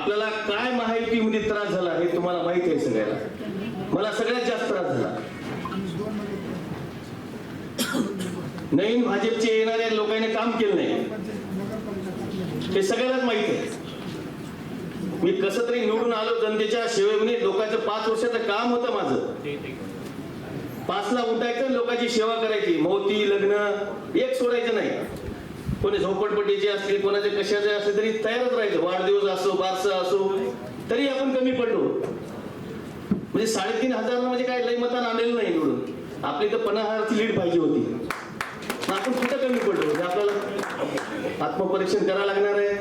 आपल्याला काय महायुतीमध्ये त्रास झाला हे तुम्हाला माहित आहे सगळ्याला. मला सगळ्यात जास्त त्रास झाला नवीन भाजपचे येणाऱ्या लोकांनी काम केलं नाही हे सगळ्यालाच माहित आहे. मी कसं तरी निवडून आलो जनतेच्या सेवेमध्ये. लोकांचं 5 वर्षाचं काम होतं माझं. 5ला उठायचं लोकांची सेवा करायची. मोती लग्न एक सोडायचं नाही. कोणी झोपडपट्टीचे असतील कोणाचे कशाचे असले तरी तयारच राहायचं. वाढदिवस असो बारसं असो तरी आपण कमी पडलो. म्हणजे 3,500 म्हणजे काय लई मतान आलेलं नाही निवडून. आपली तर 50,000ची लीड पाहिजे होती. आपण कुठं कमी पडलो हे आपल्याला आत्मपरीक्षण करायला लागणार आहे.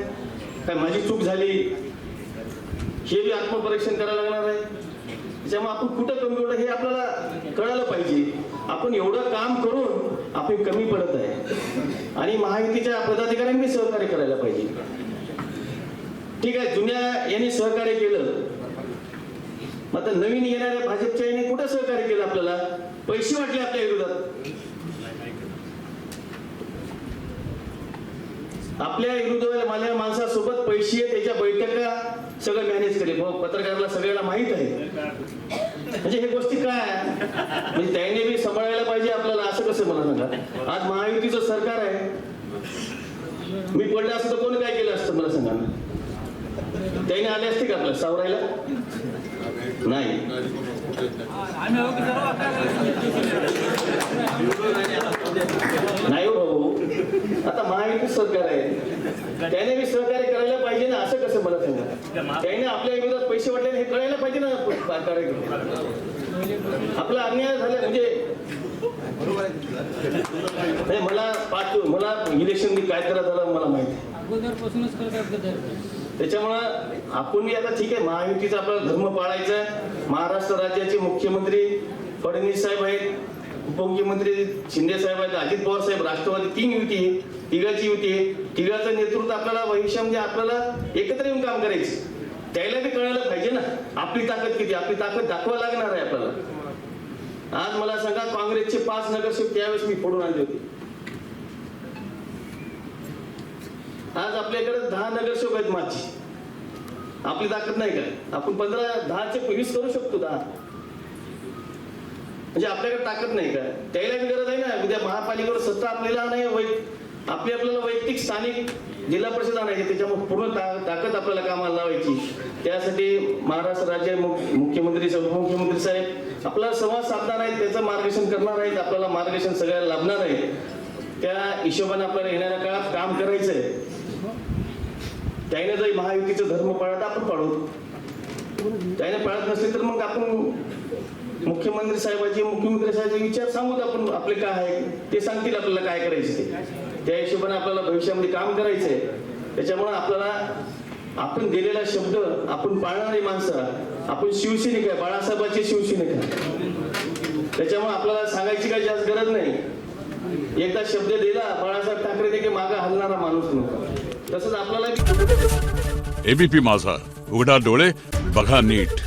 काय माझी चूक झाली हे बी आत्मपरीक्षण करायला लागणार आहे. त्याच्यामुळे आपण कुठं कमी पडलो हे आपल्याला कळायला पाहिजे. आपण एवढं काम करून आपण कमी पडत आहे आणि महायुतीच्या पदाधिकाऱ्यांनी सहकार्य करायला पाहिजे. ठीक आहे, जुन्या यांनी सहकार्य केलं, मग आता नवीन येणाऱ्या भाजपच्या यांनी कुठं सहकार्य केलं? आपल्याला पैसे वाटले आपल्या विरोधात. आपल्या विरुद्ध माझ्या माणसासोबत पैसे त्याच्या बैठका सगळं मॅनेज केले. पत्रकाराला सगळ्याला माहित आहे. म्हणजे हे गोष्टी काय म्हणजे त्याने बी सांभाळायला पाहिजे आपल्याला. असं कसं मला सांगा. आज महायुतीचं सरकार आहे. मी पडलं असतं तर कोणी काय केलं असतं मला सांगा. त्याने आले असते का आपल्याला सावरायला? नाही. नाही हो, आता महायुती सरकार आहे. त्याने बी सहकार्य करायला पाहिजे ना. असं कसं मला सांगा. त्याने आपल्या विरोधात पैसे वाटले हे कळायला पाहिजे ना. आपला अन्याय झाला म्हणजे मला इलेक्शन काय करा झालं मला माहिती. त्याच्यामुळं आपण आता ठीक आहे महायुतीचा आपला धर्म पाळायचा आहे. महाराष्ट्र राज्याचे मुख्यमंत्री फडणवीस साहेब आहेत, उपमुख्यमंत्री शिंदे साहेब आहेत, अजित पवार साहेब, राष्ट्रवादी 3 युती आहे, तिघाची युती आहे. तिघाचं नेतृत्व आपल्याला भविष्यामध्ये आपल्याला एकत्र येऊन काम करायचं. त्याला बी कळायला पाहिजे ना आपली ताकद किती. आपली ताकद दाखवा लागणार आहे आपल्याला. आज मला सांगा काँग्रेसचे 5 नगरसेवक त्यावेळेस मी फोडून आणले होते. आज आपल्याकडे 10 नगरसेवक आहेत माझी. आपली ताकद नाही का? आपण 10चे 20 करू शकतो. 10 म्हणजे आपल्याकडे ताकद नाही का? त्याला बी गरज आहे ना. उद्या महापालिकेवर सत्ता आपल्याला नाही. आपल्याला वैयक्तिक स्थानिक जिल्हा परिषद आणायची. त्याच्यामुळे पूर्ण ताकद आपल्याला कामाला लावायची. त्यासाठी महाराष्ट्र राज्य मुख्यमंत्री उपमुख्यमंत्री साहेब आपल्याला संवाद साधणार आहेत, त्याचं मार्गदर्शन करणार आहेत. आपल्याला मार्गदर्शन सगळ्याला लाभणार आहे. त्या हिशोबाने आपल्याला येणाऱ्या काळात काम करायचंय. त्याने जर महायुतीचं धर्म पाळत आपण पाळू. त्याने पाळत नसले तर मग आपण मुख्यमंत्री साहेबांचे विचार सांगूत. आपण आपले काय आहे ते सांगतील आपल्याला काय करायचं ते. त्या हिशोबाने आपल्याला भविष्यामध्ये काम करायचंय. त्याच्यामुळे आपल्याला आपण दिलेला शब्द आपण पाळणारी माणसं. आपण शिवसैनिक आहे, बाळासाहेबांचे शिवसैनिक आहे. त्याच्यामुळे आपल्याला सांगायची काही जास्त गरज नाही. एकदा शब्द दिला बाळासाहेब ठाकरे देखील मागे हलणारा माणूस नव्हता. तसंच आपल्याला एबीपी माझा, उघडा डोळे बघा नीट.